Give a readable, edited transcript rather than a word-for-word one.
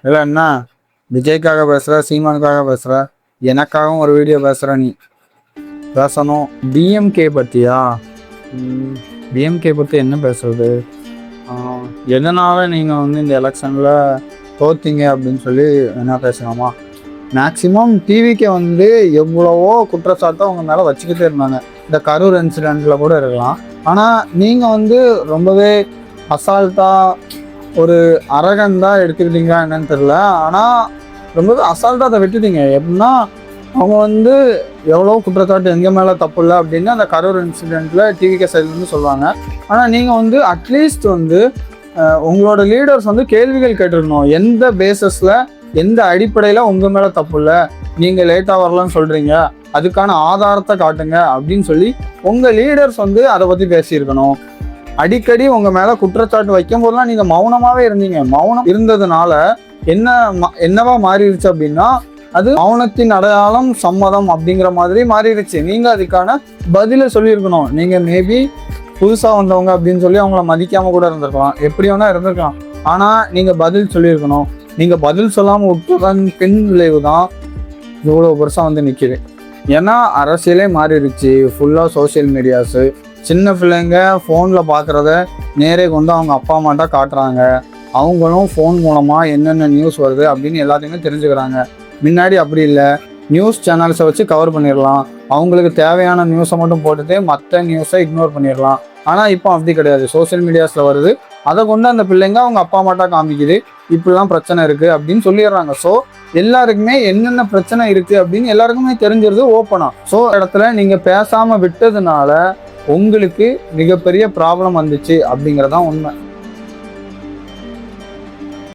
இல்லை என்ன விஜய்க்காக பேசுகிற, சீமானுக்காக பேசுகிற, எனக்காகவும் ஒரு வீடியோ பேசுகிற, நீ பேசணும். டிஎம்கே பற்றியா? டிஎம்கே பற்றி என்ன பேசுறது? எதனால் நீங்கள் வந்து இந்த எலெக்ஷனில் தோத்தீங்க அப்படின்னு சொல்லி என்ன பேசலாமா? மேக்சிமம் டிவிக்கே வந்து எவ்வளவோ குற்றச்சாட்டை அவங்க மேலே வச்சுக்கிட்டே இருந்தாங்க. இந்த கரூர் இன்சிடெண்ட்டில் கூட இருக்கலாம். ஆனால் நீங்கள் வந்து ரொம்பவே அசால்ட்டாக ஒரு அரகந்தாக எடுத்துக்கிட்டீங்க என்னன்னு தெரியல. ஆனால் ரொம்பவே அசால்ட்டாக அதை விட்டுட்டீங்க. எப்படின்னா அவங்க வந்து எவ்வளோ குற்றச்சாட்டு எங்கள் மேலே தப்பு இல்லை அப்படின்னு அந்த கரூர் இன்சிடெண்ட்டில் டிவிகே சைட்லேருந்து சொல்லுவாங்க. ஆனால் நீங்கள் வந்து அட்லீஸ்ட் வந்து உங்களோட லீடர்ஸ் வந்து கேள்விகள் கேட்டிருக்கணும். எந்த பேசஸில், எந்த அடிப்படையில் உங்கள் மேலே தப்பு இல்லை, நீங்கள் லேட்டாக வரலன்னு சொல்கிறீங்க, அதுக்கான ஆதாரத்தை காட்டுங்க அப்படின்னு சொல்லி உங்கள் லீடர்ஸ் வந்து அதை பற்றி பேசியிருக்கணும். அடிக்கடி உங்கள் மேலே குற்றச்சாட்டு வைக்கும் போதெல்லாம் நீங்கள் மௌனமாகவே இருந்தீங்க. மௌனம் இருந்ததுனால என்னவா மாறிடுச்சு அப்படின்னா, அது மௌனத்தின் அடையாளம் சம்மதம் அப்படிங்கிற மாதிரி மாறிடுச்சு. நீங்கள் அதுக்கான பதிலை சொல்லியிருக்கணும். நீங்கள் மேபி புதுசாக வந்தவங்க அப்படின்னு சொல்லி அவங்கள மதிக்காமல் கூட இருந்திருக்கலாம், எப்படி வேணா இருந்திருக்கலாம். ஆனால் நீங்கள் பதில் சொல்லியிருக்கணும். நீங்கள் பதில் சொல்லாமல் விட்டுறதன் பின் விளைவு தான் இவ்வளோ பெருசாக வந்து நிற்கிது. ஏன்னா அரசியலே மாறிடுச்சு. ஃபுல்லாக சோசியல் மீடியாஸு. சின்ன பிள்ளைங்க ஃபோனில் பார்க்குறத நேரே கொண்டு அவங்க அப்பா அம்மாட்டா காட்டுறாங்க. அவங்களும் ஃபோன் மூலமாக என்னென்ன நியூஸ் வருது அப்படின்னு எல்லாத்தையுமே தெரிஞ்சுக்கிறாங்க. முன்னாடி அப்படி இல்லை. நியூஸ் சேனல்ஸை வச்சு கவர் பண்ணிடலாம். அவங்களுக்கு தேவையான நியூஸை மட்டும் போட்டுட்டு மற்ற நியூஸை இக்னோர் பண்ணிடலாம். ஆனால் இப்போ அப்படி கிடையாது. சோசியல் மீடியாஸில் வருது, அதை கொண்டு அந்த பிள்ளைங்க அவங்க அப்பா அம்மாட்டா காமிக்குது, இப்படிலாம் பிரச்சனை இருக்குது அப்படின்னு சொல்லிடுறாங்க. ஸோ எல்லாருக்குமே என்னென்ன பிரச்சனை இருக்குது அப்படின்னு எல்லாருக்குமே தெரிஞ்சிருது ஓப்பனாக. ஸோ இடத்துல நீங்கள் பேசாமல் விட்டதுனால உங்களுக்கு மிகப்பெரிய ப்ராப்ளம் வந்துச்சு அப்படிங்கிறதான் உண்மை.